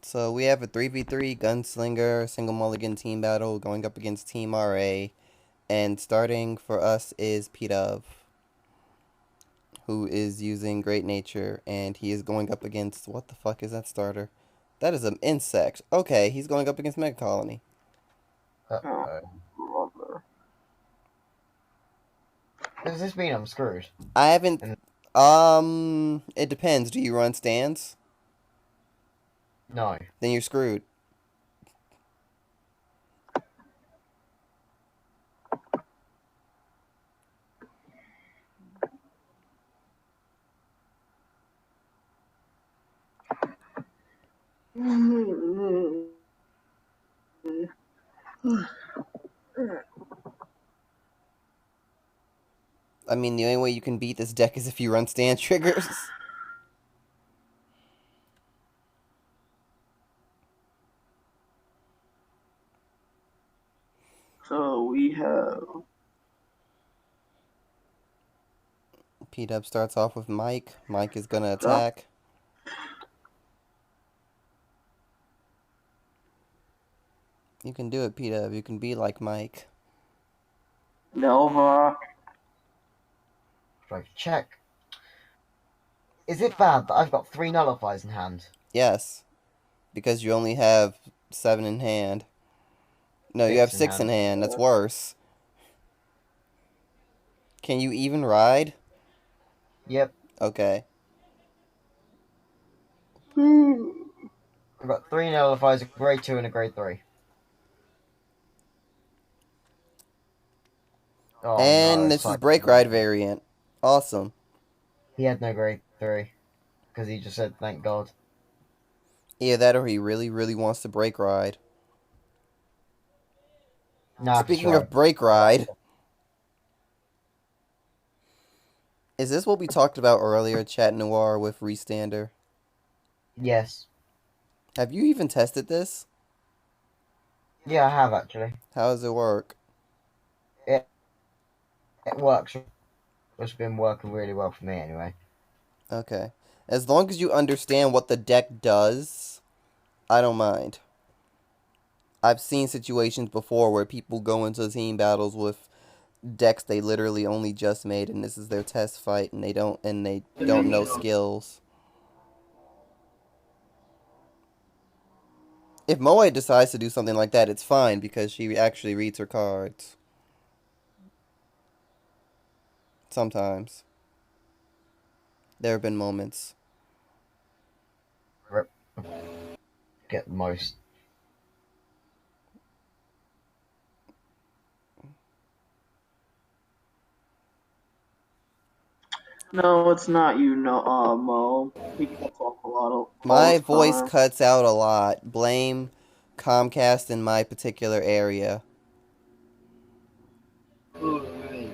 So we have a 3v3 Gunslinger single mulligan team battle going up against Team RA. And starting for us is Pidove, who is using Great Nature, and he is going up against, what the fuck is that starter? That is an insect. Okay, he's going up against Megacolony. Uh-oh. Does this mean I'm screwed? I haven't, it depends. Do you run stands? No. Then you're screwed. I mean, the only way you can beat this deck is if you run stand triggers. So we have P-Dub starts off with Mike. Mike is gonna attack. You can do it, P-Dub. You can be like Mike. Nova. Right, check. Is it bad that I've got 3 nullifiers in hand? Yes. Because you only have 7 in hand. No, you have 6 in hand. That's worse. Can you even ride? Yep. Okay. I've got 3 nullifiers, a grade 2 and a grade 3. Oh, and no, this is Break Ride variant. Awesome. He had no grade 3. Because he just said, thank God. Either that or he really, really wants to Break Ride. Nah, Speaking of Break Ride, is this what we talked about earlier, Chat Noir with Restander? Yes. Have you even tested this? Yeah, I have actually. How does it work? It works. It's been working really well for me anyway. Okay. As long as you understand what the deck does, I don't mind. I've seen situations before where people go into team battles with decks they literally only just made, and this is their test fight, and they don't know skills. If Moe decides to do something like that, it's fine because she actually reads her cards. Sometimes. There have been moments. Get the most. No, it's not you, no, Mo. He cuts off a lot of. My voice cuts out a lot. Blame Comcast in my particular area. Alright.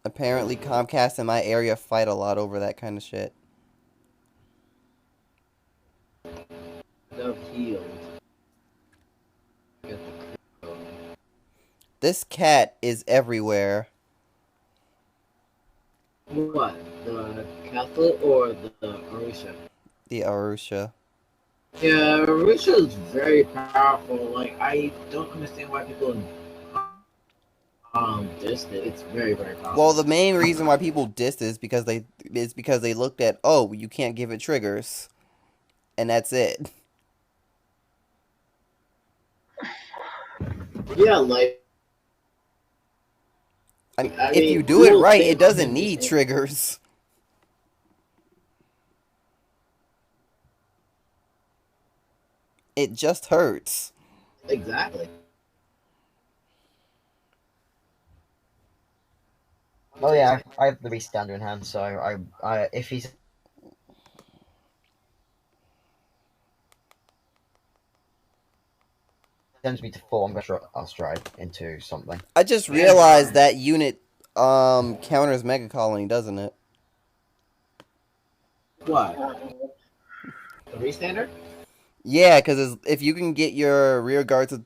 Apparently, Comcast in my area fight a lot over that kind of shit. No healed. This cat is everywhere. What? The Catholic or the Arusha? The Arusha. Yeah, Arusha is very powerful. Like, I don't understand why people dissed it. It's very, very powerful. Well, the main reason why people dissed it is because they looked at, oh, you can't give it triggers, and that's it. Yeah, like. I mean, if you do it right, it doesn't need triggers. It just hurts. Exactly. Oh yeah, I have the Restander in hand, so I if he sends me to 4, I'm gonna stride into something. I just realized that unit counters Megacolony, doesn't it? What? The Restander? Yeah, because if you can get your rear guard to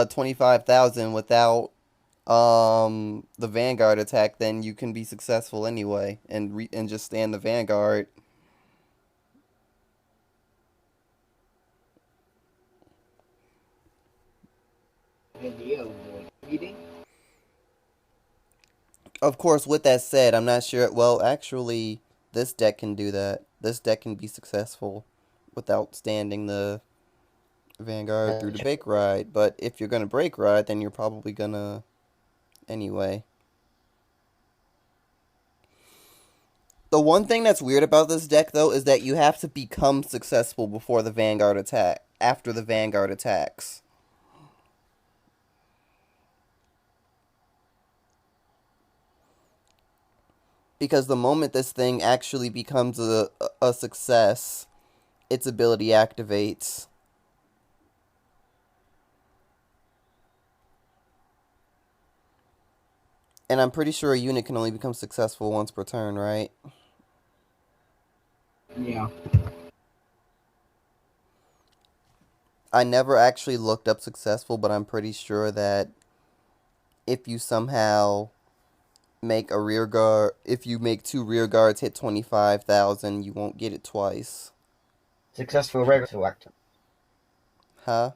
25,000 without the Vanguard attack, then you can be successful anyway, and just stand the Vanguard. idea of reading. Of course, with that said, I'm not sure. Well, actually, this deck can do that. This deck can be successful without standing the Vanguard through the break ride. But if you're gonna break ride, then you're probably gonna anyway. The one thing that's weird about this deck, though, is that you have to become successful before the Vanguard attack. After the Vanguard attacks. Because the moment this thing actually becomes a success, its ability activates. And I'm pretty sure a unit can only become successful once per turn, right? Yeah. I never actually looked up successful, but I'm pretty sure that if you somehow make a rear guard, if you make 2 rear guards hit 25,000, you won't get it twice. Successful regular active. Huh?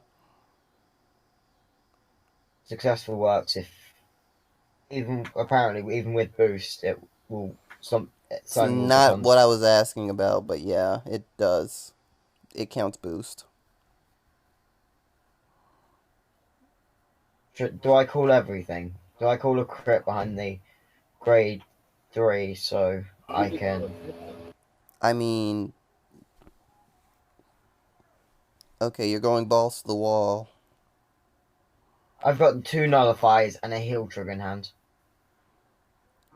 Successful works if apparently even with boost it will It's not what I was asking about, but yeah, it does. It counts boost. Do I call everything? Do I call a crit behind the grade 3 so I can... I mean... Okay, you're going balls to the wall. I've got 2 nullifiers and a heal trigger in hand.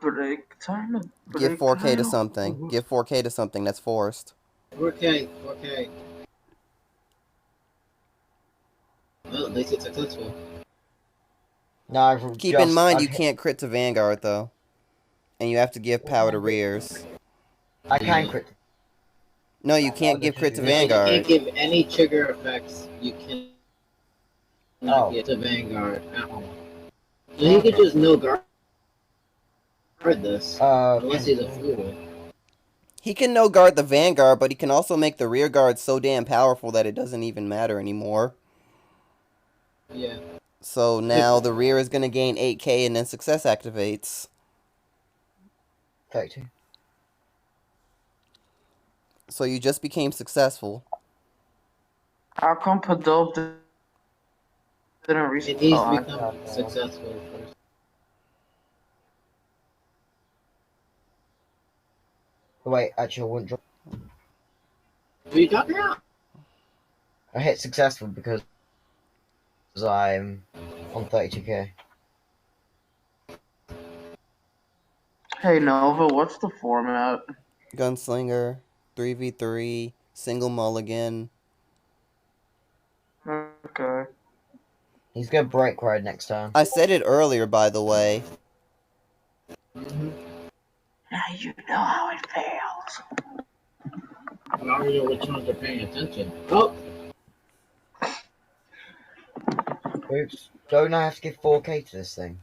Break time. Give 4K to something. Give 4K to something that's forced. 4K. Well, at least it's successful. No, Keep in mind you can't crit to Vanguard, though. And you have to give power to rears. I can crit. No, you can't give crit to Vanguard. You can't give any trigger effects. You can not get to Vanguard at all. So you could just no guard this. Unless he's a fool. He can no guard the Vanguard, but he can also make the rear guard so damn powerful that it doesn't even matter anymore. Yeah. So now the rear is going to gain 8K and then success activates. 32. So you just became successful. How come Pidove didn't reach? It needs to become successful first. Wait, actually I wouldn't drop. What are you talking about? I hit successful because I'm on 32k. Hey Nova, what's the format? Gunslinger, 3v3, single mulligan. Okay. He's gonna break ride next time. I said it earlier, by the way. Now you know how it fails. I already know which ones are paying attention. Oh! Oops. Don't I have to give 4k to this thing?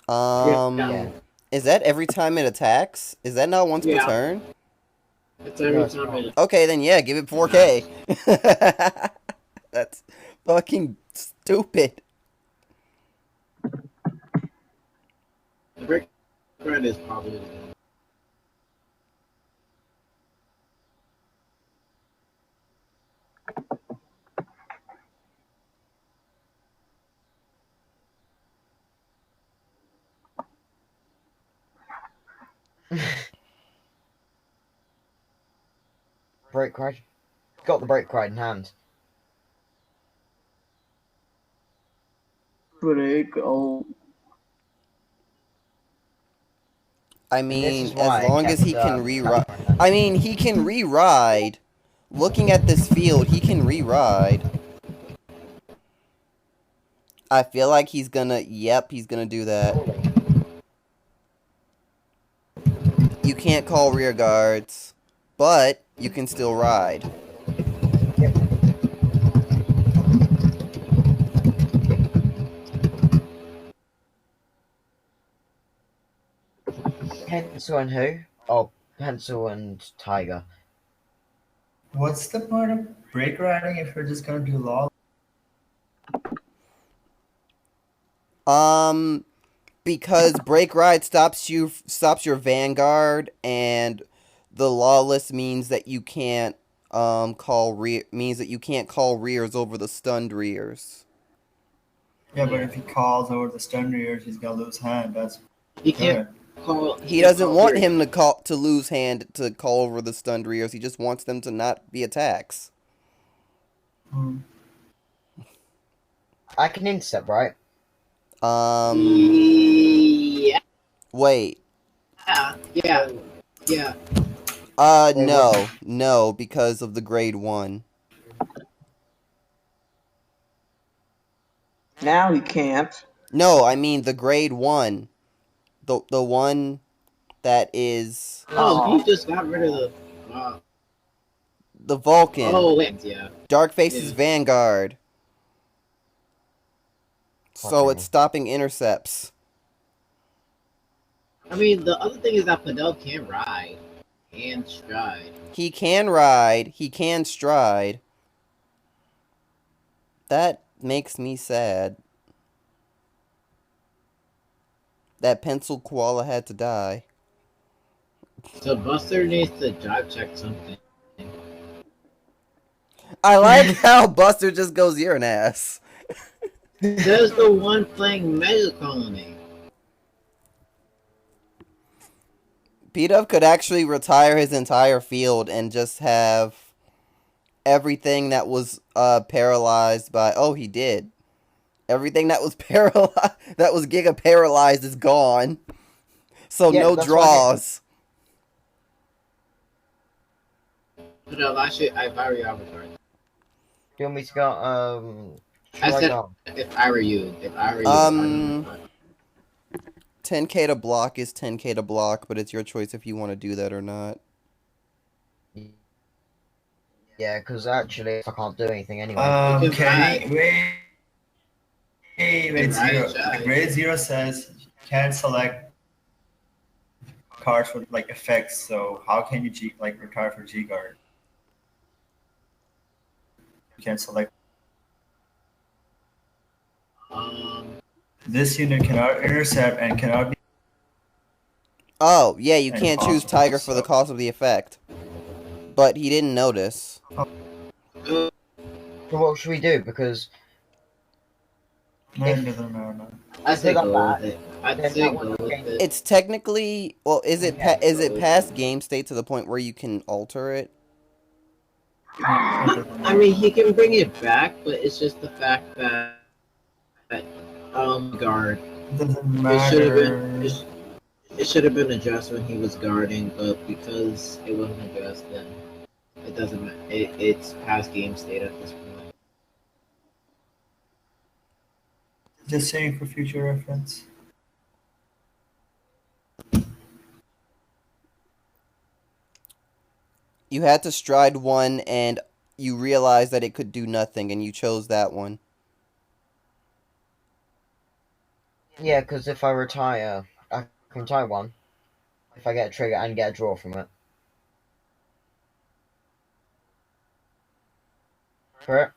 Yeah. Is that every time it attacks? Is that not once per turn? It's every time it... Okay, then yeah, give it 4K. That's fucking stupid. The break credit is probably... Break ride. Got the break ride in hand. Break. Oh. I mean, as long as he can re-ride. I mean, he can re-ride. Looking at this field, he can re-ride. I feel like he's gonna... Yep, he's gonna do that. You can't call rear guards, but you can still ride. Pencil and who? Oh, Pencil and Tiger. What's the point of break riding if you're just gonna do law? Because break ride stops your vanguard, and the lawless means that you can't call rears over the stunned rears. Yeah, but if he calls over the stun rears, he's gonna lose hand. That's He can't good. call. He can't doesn't call want period. him to lose hand to call over the stunned rears. He just wants them to not be attacks. Hmm. I can intercept, right? Yeah. Wait. Yeah. Yeah. Wait, what? No, because of the grade 1. Now he can't. No, I mean the grade 1. The one that is Oh, you just got rid of the. the Vulcan. Oh wait. Yeah. Darkface's Yeah. Vanguard. So Okay. it's stopping intercepts. I mean, the other thing is that Pidove can't ride and stride. He can ride, he can stride. That makes me sad. That pencil koala had to die. So Buster needs to job check something. I like how Buster just goes, "You're an ass." There's the one playing Megacolony. Pidove could actually retire his entire field and just have everything that was paralyzed by. Oh, he did. Everything that was paralyzed, that was Giga paralyzed, is gone. So Yeah, no that's draws. No, I've already avatar. Do you want me to go? I should said go? if I were you, Um, 10k to block is 10k to block, but it's your choice if you want to do that or not. Yeah, because actually I can't do anything anyway. You can Can he, wait, can zero. ride, Jai. The grade 0 says you can't select cards with like effects. So how can you retire for G guard? You can't select. This unit cannot intercept and cannot be. Oh, yeah, you And can't choose possible, Tiger for the so- cost of the effect. But he didn't notice. So what should we do? Because No, it doesn't matter. No. I say Pick up go that. with it. I'd Then say that go one with can- it. It's technically, well, is it Yeah, past game state to the point where you can alter it? I mean, he can bring it back, but it's just the fact that guard. It doesn't It should have matter. been. It should have been addressed when he was guarding, but because it wasn't addressed, then it doesn't matter. It's past game state at this point. Just saying for future reference. You had to stride one, and you realized that it could do nothing, and you chose that one. Yeah, because if I retire, I can retire one. If I get a trigger and get a draw from it. Correct?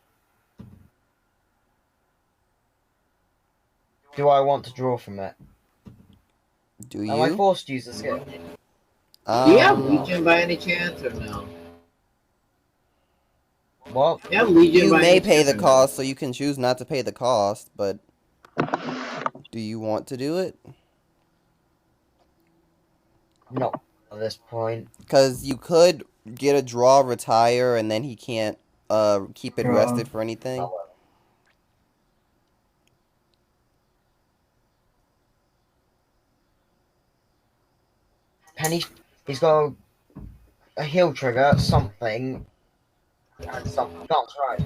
Do I want to draw from it? Do Am I you? forced to use the skill? Do you have Legion by any chance, or no? What? You have Legion You by may any pay chance, the or no? cost, so you can choose not to pay the cost, but do you want to do it? No, at this point. Because you could get a draw, retire, and then he can't keep it Draw. rested for anything. No. He's got a heal trigger, something, and something. That's right.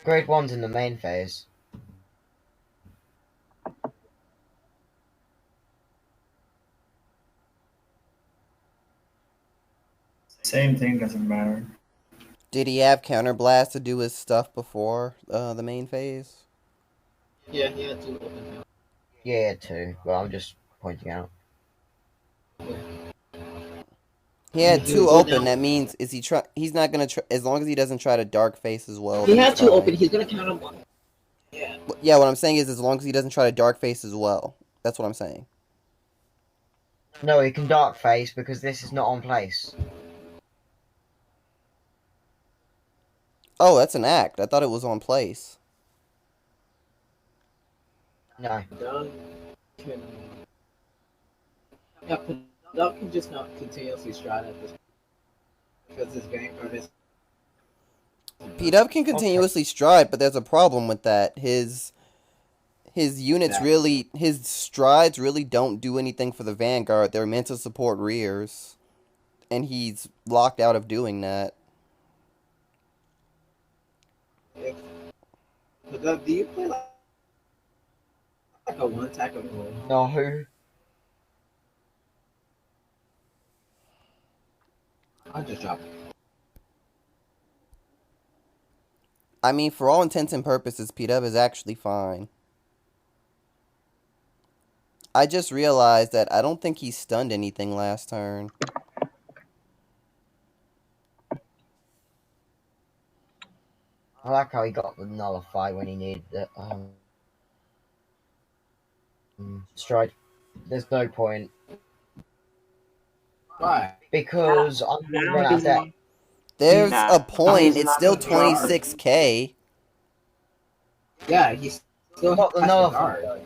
Grade 1's in the main phase. Same thing, doesn't matter. Did he have counterblast to do his stuff before the main phase? Yeah, he had two open. Yeah, two. Well, I'm just pointing out. He had He two would go open. down. That means he's not gonna try as long as he doesn't try to dark face as well. He Then he's had two open. fine. He's gonna count him one. Yeah. Yeah, what I'm saying is as long as he doesn't try to dark face as well. That's what I'm saying. No, he can dark face because this is not on place. Oh, that's an act. I thought it was on place. No. Dhan can. Yeah, Pidove can just not continuously stride at this because his Vanguard is. Pidove can continuously stride, but there's a problem with that. His units really, his strides really don't do anything for the Vanguard. They're meant to support rears, and he's locked out of doing that. Pidove, do you play like a one attack of goal? No. I'll just drop it. I mean, for all intents and purposes, Pidove is actually fine. I just realized that I don't think he stunned anything last turn. I like how he got the nullify when he needed it. Stride. There's no point. Why? Because I'm going to Now run out of he's deck. not- There's not- a point. he's It's not still gonna guard. 26k. Yeah, he's still Not the has to nullify. guard.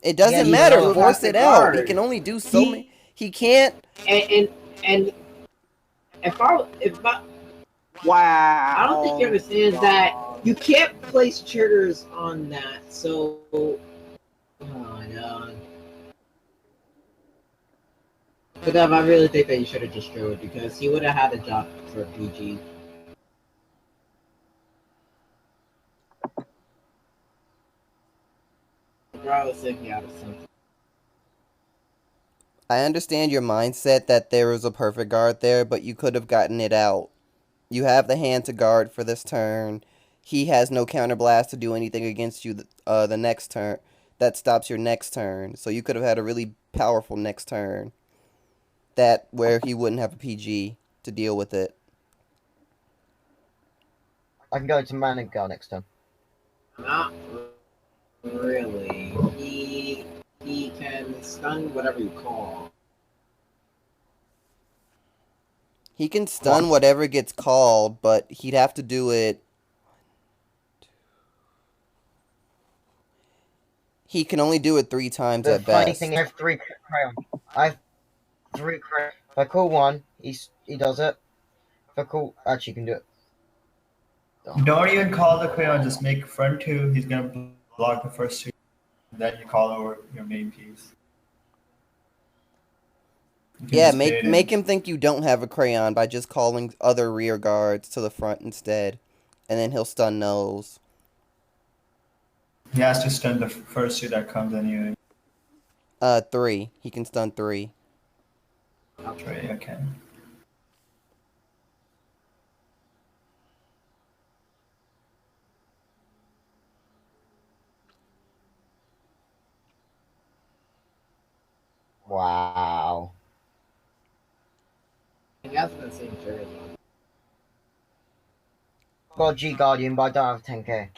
It doesn't Yeah, he matter. still Force has to it out. He guard. can only do so many. He can't. And if I Wow. I don't think you understand that you can't place triggers on that. So, oh no. But I really think that you should have just drew it because he would have had a job for PG. Bro, I was thinking out of something. I understand your mindset that there was a perfect guard there, but you could have gotten it out. You have the hand to guard for this turn. He has no counterblast to do anything against you the next turn. That stops your next turn. So you could have had a really powerful next turn. That where he wouldn't have a PG to deal with it. I can go to Man and Go next turn. Not really. He can stun whatever you call. He can stun whatever gets called, but he'd have to do it. He can only do it 3 times The at funny best. thing, I have 3 crayon. I have 3 crayon. If I call one, he does it. If I call, actually, you can do it. Don't even call the crayon. Just make front 2. He's gonna block the first 2. Then you call over your main piece. You can Yeah, just bait make in. him think you don't have a crayon by just calling other rear guards to the front instead. And then he'll stun those. He has to stun the first 2 that comes anyway. 3. He can stun 3. Right, okay. Wow. He has been seeing triggers. Got a G Guardian, but I don't have 10k.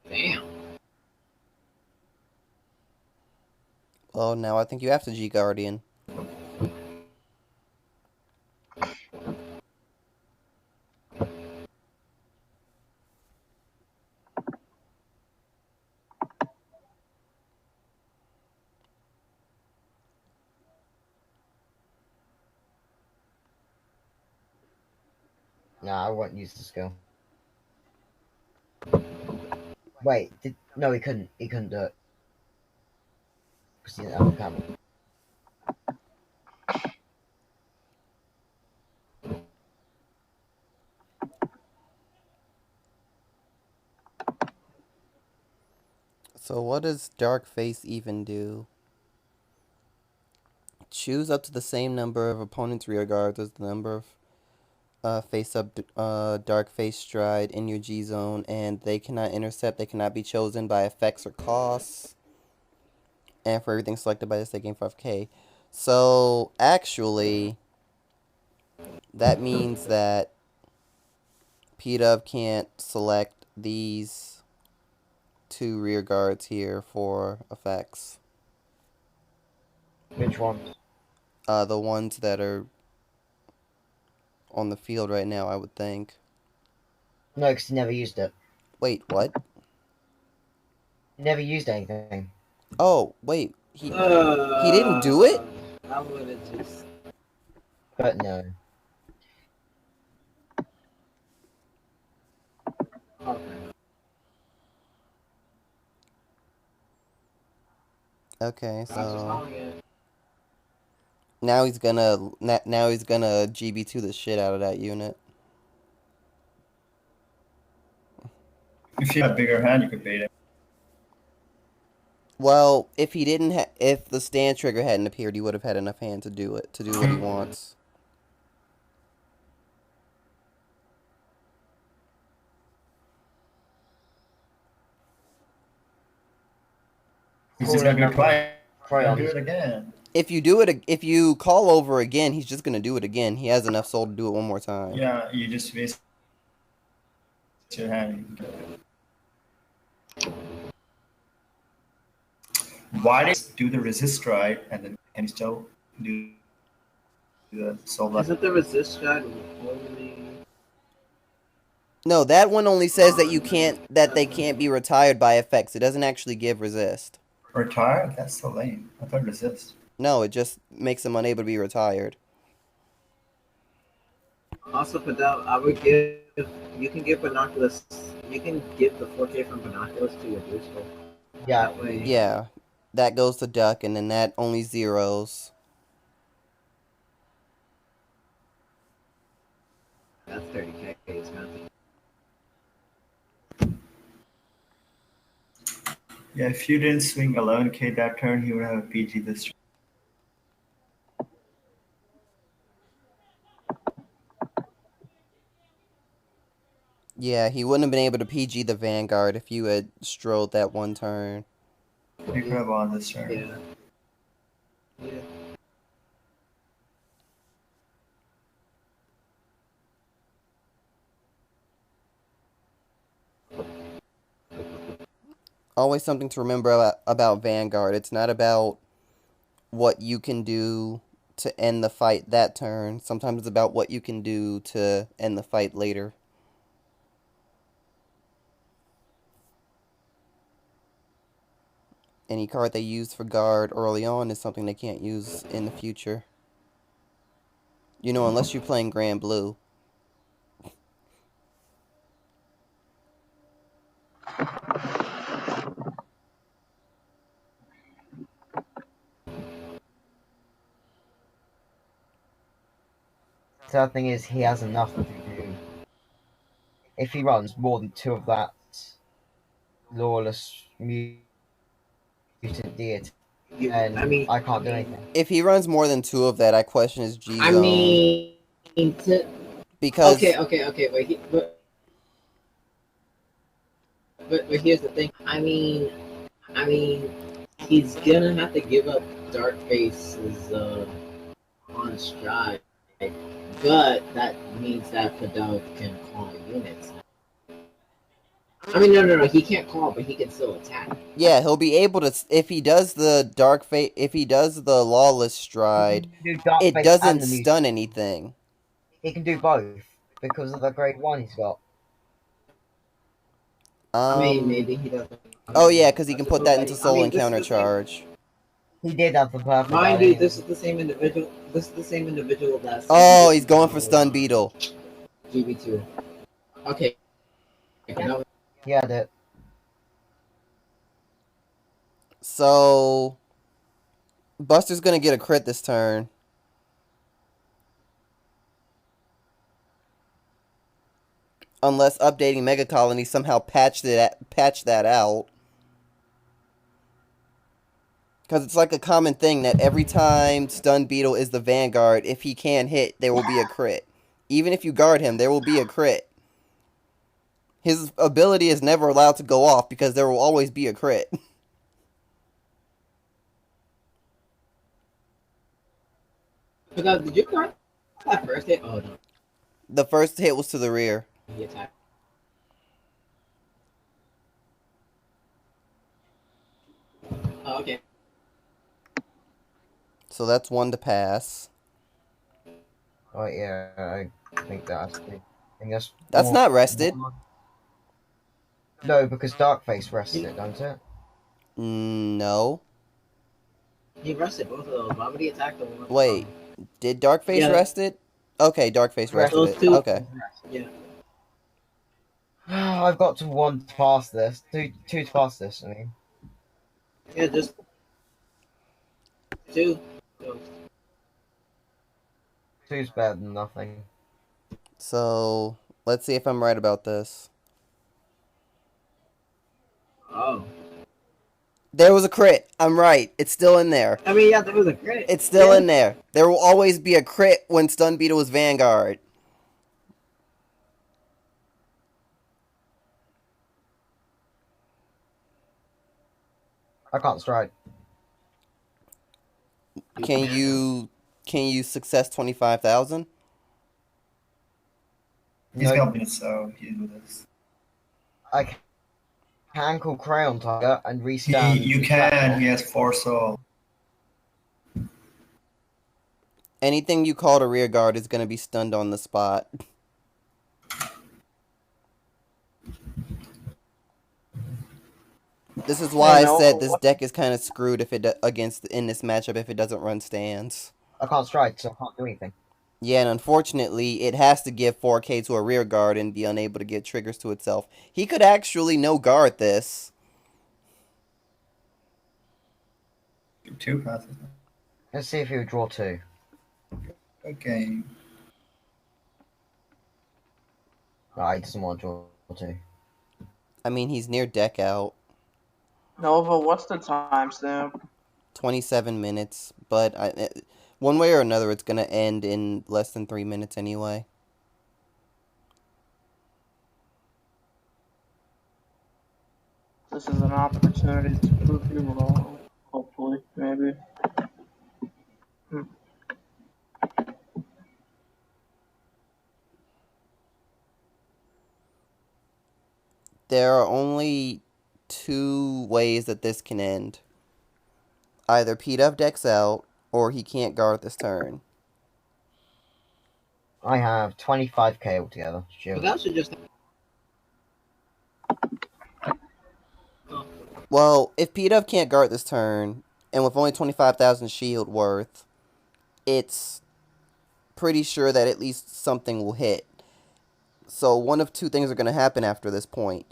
Damn. Oh, now I think you have to G Guardian. Nah, I won't use the skill. Wait, no, he couldn't. He couldn't do it. Because he didn't have a camera. So what does Dark Face even do? Choose up to the same number of opponent's rear guards as the number of face up dark face stride in your G zone, and they cannot intercept, they cannot be chosen by effects or costs. And for everything selected by this, they gain 5k. So actually, that means that Pidove can't select these 2 rear guards here for effects. Which ones? The ones that are on the field right now, I would think. No, because he never used it. Wait, what? He never used anything. Oh, wait, he didn't do it? I would have just. But no. Okay. Okay, I was just so calling it. now he's gonna GB2 the shit out of that unit. If you had a bigger hand, you could bait it. Well, if he didn't if the stand trigger hadn't appeared, he would have had enough hand to do it, to do what he wants. He's just gonna do it twice. Try He'll on do this. it again. If you call over again, he's just gonna do it again. He has enough soul to do it one more time. Yeah, you just waste your hand. Why did he do the resist right and then can he still do the soul left? Isn't the resist guide only? No, that one only says that they can't be retired by effects. It doesn't actually give resist. Retire? That's so lame. I thought resist. No, it just makes them unable to be retired. Also, Pidove, I would give. You can give binoculars. You can give the 4K from binoculars to your booster. Yeah. That way. Yeah, that goes to duck, and then that only zeros. That's 30K. It's nothing. Yeah, if you didn't swing 11k that turn, he would have a PG this turn. Yeah, he wouldn't have been able to PG the Vanguard if you had strode that one turn. He could have won this turn. Yeah. Yeah. Always something to remember about Vanguard. It's not about what you can do to end the fight that turn. Sometimes it's about what you can do to end the fight later. Any card they use for guard early on is something they can't use in the future. You know, unless you're playing Grand Blue. The other thing is, he has enough to do. If he runs more than 2 of that lawless mutant deity, and I can't do anything. If he runs more than 2 of that, I question his G zone. I mean, because okay, but here's the thing. I mean, he's gonna have to give up Dark Face's on stride, but that means that Pidove can call units. I mean, no, he can't call, but he can still attack. yeah, he'll be able to if he does the if he does the lawless stride, it doesn't stun anything. He can do both because of the grade 1 he's got. I mean, maybe he doesn't. Oh yeah, because he can put that into soul and counter charge. He did have the perfect. Mind you, this is the same individual. This is the same individual that's. Oh, he's going for stun beetle. GB2. Okay. He had it. So Buster's gonna get a crit this turn. Unless updating Megacolony somehow patch that out. Because it's like a common thing that every time Stun Beetle is the Vanguard, if he can hit, there will be a crit. Even if you guard him, there will be a crit. His ability is never allowed to go off because there will always be a crit. Pidove, did you guard that first hit? Oh no, The first hit was to the rear. he attacked. Oh, okay. So that's one to pass. Oh yeah, I think that's. That's more- not rested. No, because Darkface rested it, don't it? No. He rested both of those. Why would he attack the one? Wait. Did Darkface Yeah. rest it? Okay, Darkface rested Those it. two. Okay. Yeah. I've got to one to pass this. Two to pass this. I mean, Yeah, just two. two's better than nothing. So, let's see if I'm right about this. Oh. There was a crit. I'm right. It's still in there. I mean, yeah, that was a crit. It's still Yeah. in there. There will always be a crit when Stun Beetle is Vanguard. I can't strike. Can you success 25,000? He's No. got me, so he do this. I can call Crayon Tiger and restand. You can. He has 4 soul. Anything you call to rear guard is going to be stunned on the spot. This is why I said this deck is kind of screwed if it in this matchup if it doesn't run stands. I can't strike, so I can't do anything. Yeah, and unfortunately, it has to give 4K to a rear guard and be unable to get triggers to itself. He could actually no guard this. 2 passes. Let's see if he would draw 2. Okay. No, he doesn't want to draw 2. I mean, he's near deck out. Nova, what's the timestamp? 27 minutes, but one way or another, it's going to end in less than 3 minutes anyway. This is an opportunity to prove you wrong. Hopefully, maybe. There are only 2 ways that this can end. Either Pidove decks out, or he can't guard this turn. I have 25k altogether. Sure. But that should just. Well, if Pidove can't guard this turn, and with only 25,000 shield worth, it's pretty sure that at least something will hit. So one of 2 things are going to happen after this point.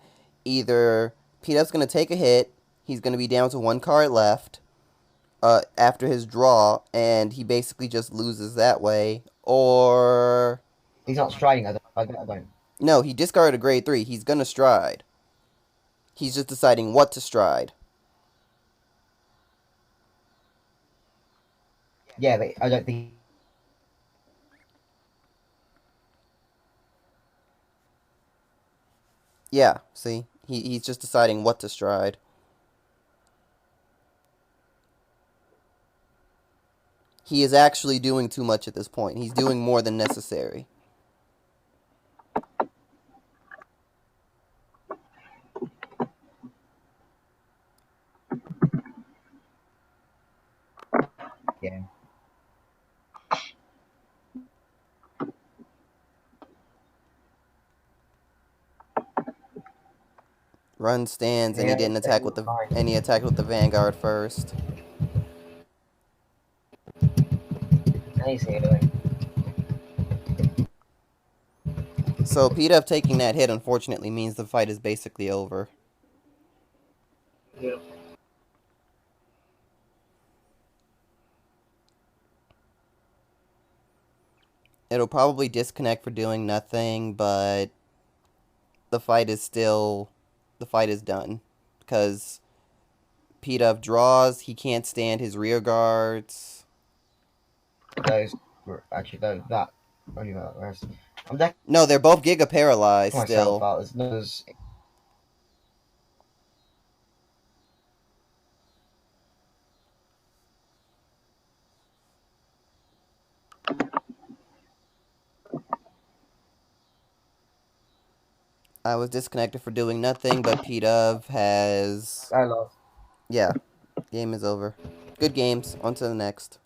Either Pidove's going to take a hit, he's going to be down to 1 card left after his draw, and he basically just loses that way, or... He's not striding, I don't. No, he discarded a grade 3. He's going to stride. He's just deciding what to stride. Yeah, but I don't think. Yeah, see? He's just deciding what to stride. He is actually doing too much at this point. He's doing more than necessary. Yeah. Run stands, and Yeah, he didn't attack with the fine. and he attacked with the Vanguard first. He's doing. So Pidove taking that hit unfortunately means the fight is basically over. Yeah. It'll probably disconnect for doing nothing, but the fight is done. Because Pidove draws, he can't stand his rear guards. Those were actually that only that rest. I'm decking No, they're both Giga paralyzed myself still. out. There's no. I was disconnected for doing nothing, but Pidove has... I lost. Yeah, game is over. Good games. On to the next.